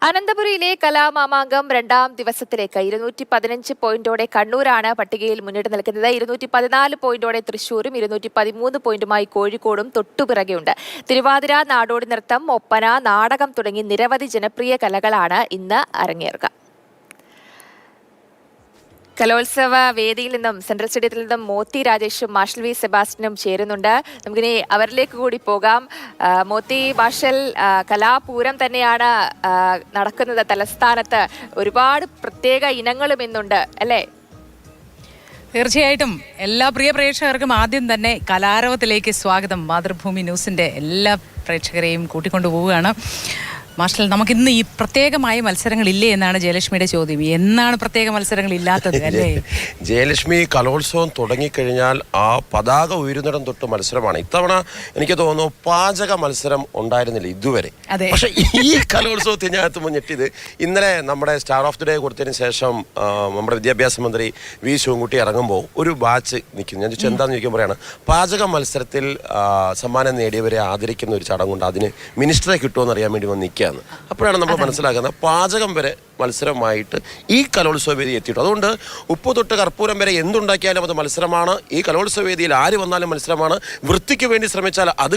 അനന്തപുരിയിലെ കലാമാമാങ്കം രണ്ടാം ദിവസത്തിലേക്ക് 215 പോയിന്റോടെ കണ്ണൂരാണ് പട്ടികയിൽ മുന്നിട്ട് നിൽക്കുന്നത്. 214 പോയിന്റോടെ തൃശൂരും 213 പോയിന്റുമായി കോഴിക്കോടും തൊട്ടുപിറകെയുണ്ട്. തിരുവാതിര, നാടോടി നൃത്തം, ഒപ്പന, നാടകം തുടങ്ങി നിരവധി ജനപ്രിയ കലകളാണ് ഇന്ന് അരങ്ങേറുക. കലോത്സവ വേദിയിൽ നിന്നും സെൻട്രൽ സ്റ്റേഡിയത്തിൽ നിന്നും മോത്തി രാജേഷും മാർഷൽ വി സെബാസ്റ്റ്യനും ചേരുന്നുണ്ട്. നമുക്കിനി അവരിലേക്ക് കൂടി പോകാം. മോത്തി മാർഷൽ, കലാപൂരം തന്നെയാണ് നടക്കുന്നത് തലസ്ഥാനത്ത്. ഒരുപാട് പ്രത്യേക ഇനങ്ങളും ഇന്നുണ്ട് അല്ലേ? തീർച്ചയായിട്ടും എല്ലാ പ്രിയ പ്രേക്ഷകർക്കും ആദ്യം തന്നെ കലാരവത്തിലേക്ക് സ്വാഗതം. മാതൃഭൂമി ന്യൂസിന്റെ എല്ലാ പ്രേക്ഷകരെയും കൂട്ടിക്കൊണ്ടുപോവുകയാണ്. മാർഷൽ, നമുക്കിന്ന് ഈ പ്രത്യേകമായ മത്സരങ്ങളില്ലേ എന്നാണ് ജയലക്ഷ്മിയുടെ ചോദ്യം. എന്നാണ് പ്രത്യേക മത്സരങ്ങൾ ഇല്ലാത്തത് അല്ലേ? ജയലക്ഷ്മി, കലോത്സവം തുടങ്ങിക്കഴിഞ്ഞാൽ ആ പതാക ഉയരുന്നിടം തൊട്ട് മത്സരമാണ്. ഇത്തവണ എനിക്ക് തോന്നുന്നു പാചക മത്സരം ഉണ്ടായിരുന്നില്ല ഇതുവരെ. പക്ഷെ ഈ കലോത്സവത്തിനകത്ത് മുന്നിട്ടത് ഇന്നലെ നമ്മുടെ സ്റ്റാർ ഓഫ് ദി ഡേ കൊടുത്തതിന് ശേഷം നമ്മുടെ വിദ്യാഭ്യാസ മന്ത്രി വി ശിവൻകുട്ടി ഇറങ്ങുമ്പോൾ ഒരു ബാച്ച് നിൽക്കുന്നു. ഞാൻ ചോദിച്ചാൽ എന്താണെന്ന് ചോദിക്കുമ്പോഴാണ് പാചക മത്സരത്തിൽ സമ്മാനം നേടിയവരെ ആദരിക്കുന്ന ഒരു ചടങ്ങുണ്ട്, അതിന് മിനിസ്റ്ററെ കിട്ടുമെന്ന് അറിയാൻ വേണ്ടി വന്ന് നിൽക്കുക. അപ്പോഴാണ് നമ്മൾ മനസ്സിലാക്കുന്നത് പാചകം വരെ മത്സരമായിട്ട് ഈ കലോത്സവ വേദി എത്തിയിട്ടു. അതുകൊണ്ട് ഉപ്പ് തൊട്ട് കർപ്പൂരം വരെ എന്തുണ്ടാക്കിയാലും അത് മത്സരമാണ്. ഈ കലോത്സവ വേദിയിൽ ആര് വന്നാലും മത്സരമാണ്. വൃത്തിക്ക് വേണ്ടി ശ്രമിച്ചാൽ അത്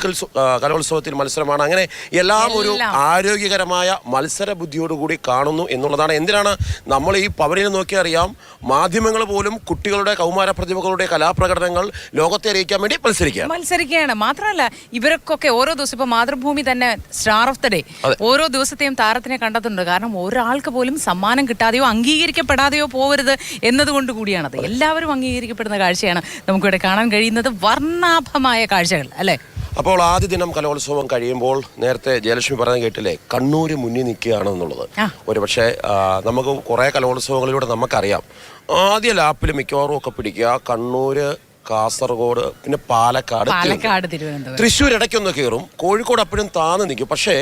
കലോത്സവത്തിൽ മത്സരമാണ്. അങ്ങനെ എല്ലാം ഒരു ആരോഗ്യകരമായ മത്സര ബുദ്ധിയോടുകൂടി കാണുന്നു എന്നുള്ളതാണ്. എന്തിനാണ് നമ്മൾ ഈ പവനിൽ നോക്കി അറിയാം, മാധ്യമങ്ങൾ പോലും കുട്ടികളുടെ കൗമാര പ്രതിഭകളുടെ കലാപ്രകടനങ്ങൾ ലോകത്തെ അറിയിക്കാൻ വേണ്ടി മത്സരിക്കുകയാണ്. മാത്രമല്ല ഇവർക്കൊക്കെ ഓരോ ദിവസം ഇപ്പൊ മാതൃഭൂമി തന്നെ സ്റ്റാർ ഓഫ് ദി ഡേ ഓരോ ദിവസത്തെയും താരത്തിനെ കണ്ടെത്തുന്നുണ്ട്. കാരണം ഒരാൾക്ക് പോലും സമ്മാനം കിട്ടാതെയോ അംഗീകരിക്കപ്പെടാതെയോ പോകരുത് എന്നതുകൊണ്ട് കൂടിയാണത്. എല്ലാവരും അംഗീകരിക്കപ്പെടുന്ന കാഴ്ചയാണ് നമുക്കിവിടെ കാണാൻ കഴിയുന്നത്. വർണ്ണാഭമായ കാഴ്ചകൾ അല്ലേ? അപ്പോൾ ആദ്യ ദിനം കലോത്സവം കഴിയുമ്പോൾ നേരത്തെ ജയലക്ഷ്മി പറഞ്ഞത് കേട്ടില്ലേ, കണ്ണൂര് മുന്നിൽ നിൽക്കുകയാണെന്നുള്ളത്. ഒരു പക്ഷേ നമുക്ക് കുറേ കലോത്സവങ്ങളിലൂടെ നമുക്കറിയാം, ആദ്യ ലാപ്പിൽ മിക്കവാറും ഒക്കെ പിടിക്കുക കണ്ണൂര്, കാസർഗോഡ്, പിന്നെ പാലക്കാട്, തിരുവനന്തപുരം, തൃശ്ശൂർ ഇടയ്ക്കൊന്ന് കയറും. കോഴിക്കോട് അപ്പോഴും താന്ന് നിൽക്കും. പക്ഷേ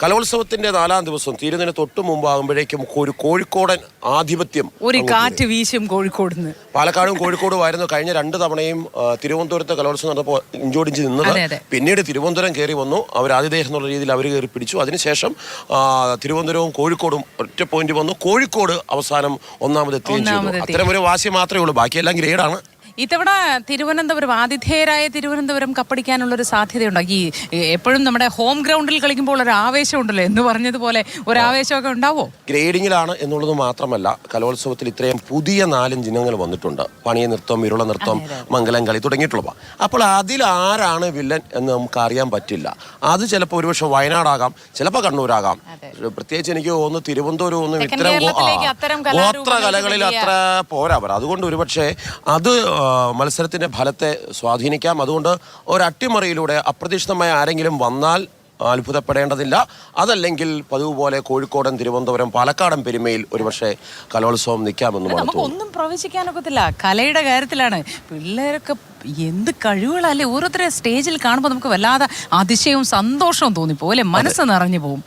കലോത്സവത്തിന്റെ 4ാം ദിവസം തീരുന്നതിന് തൊട്ട് മുമ്പാകുമ്പോഴേക്കും ഒരു കോഴിക്കോടൻ ആധിപത്യം, ഒരു കാറ്റ് വീശും കോഴിക്കോട്. പാലക്കാടും കോഴിക്കോടുമായിരുന്നു കഴിഞ്ഞ 2 തവണയും തിരുവനന്തപുരത്തെ കലോത്സവം നടന്നപ്പോൾ ഇഞ്ചോടിഞ്ച് നിന്നത്. പിന്നീട് തിരുവനന്തപുരം കയറി വന്നു, അവർ ആതിഥേയം എന്നുള്ള രീതിയിൽ അവർ കയറി പിടിച്ചു. അതിനുശേഷം തിരുവനന്തപുരവും കോഴിക്കോടും ഒറ്റ പോയിന്റ് വന്നു. കോഴിക്കോട് അവസാനം ഒന്നാമതെത്തുകയും ചെയ്തു. അത്തരം ഒരു വാശി മാത്രമേ ഉള്ളൂ, ബാക്കിയെല്ലാം ഗ്രേഡാണ്. ഇത്തവണ തിരുവനന്തപുരം, ആതിഥേയരായ തിരുവനന്തപുരം കപ്പടിക്കാനുള്ളൊരു സാധ്യതയുണ്ടോ? ഈ എപ്പോഴും നമ്മുടെ ഹോം ഗ്രൗണ്ടിൽ കളിക്കുമ്പോൾ ഒരു ആവേശം ഉണ്ടല്ലോ, എന്ന് പറഞ്ഞതുപോലെ ഒരു ആവേശമൊക്കെ ഉണ്ടാവോ? ഗ്രേഡിങ്ങിലാണ് എന്നുള്ളത് മാത്രമല്ല, കലോത്സവത്തിൽ ഇത്രയും പുതിയ 4 ഇനങ്ങൾ വന്നിട്ടുണ്ട്. പണിയ നൃത്തം, ഇരുള നൃത്തം, മംഗലം കളി തുടങ്ങിയിട്ടുള്ളവ. അപ്പോൾ അതിൽ ആരാണ് വില്ലൻ എന്ന് നമുക്ക് അറിയാൻ പറ്റില്ല. അത് ചിലപ്പോൾ ഒരുപക്ഷെ വയനാടാകാം, ചിലപ്പോൾ കണ്ണൂരാകാം. പ്രത്യേകിച്ച് എനിക്ക് തോന്നുന്നു തിരുവനന്തപുരം ഒന്നും ഇത്തരം ഗോത്ര കലകളിൽ അത്ര പോരാ. അതുകൊണ്ട് ഒരുപക്ഷെ അത് മത്സരത്തിന്റെ ഫലത്തെ സ്വാധീനിക്കാം. അതുകൊണ്ട് ഒരു അട്ടിമറിയിലൂടെ അപ്രതീക്ഷിതമായ ആരെങ്കിലും വന്നാൽ അത്ഭുതപ്പെടേണ്ടതില്ല. അതല്ലെങ്കിൽ പതിവ് പോലെ കോഴിക്കോടൻ, തിരുവനന്തപുരം, പാലക്കാടൻ പെരുമയിൽ ഒരുപക്ഷെ കലോത്സവം നിൽക്കാമെന്നും നമുക്ക് ഒന്നും പ്രവചിക്കാനൊക്കത്തില്ല. കലയുടെ കാര്യത്തിലാണ് പിള്ളേരൊക്കെ എന്ത് കഴിവുകളല്ലേ! ഓരോരുത്തരെ സ്റ്റേജിൽ കാണുമ്പോൾ നമുക്ക് വല്ലാതെ അതിശയവും സന്തോഷവും തോന്നിപ്പോകും അല്ലെ? മനസ്സ് നിറഞ്ഞു പോകും.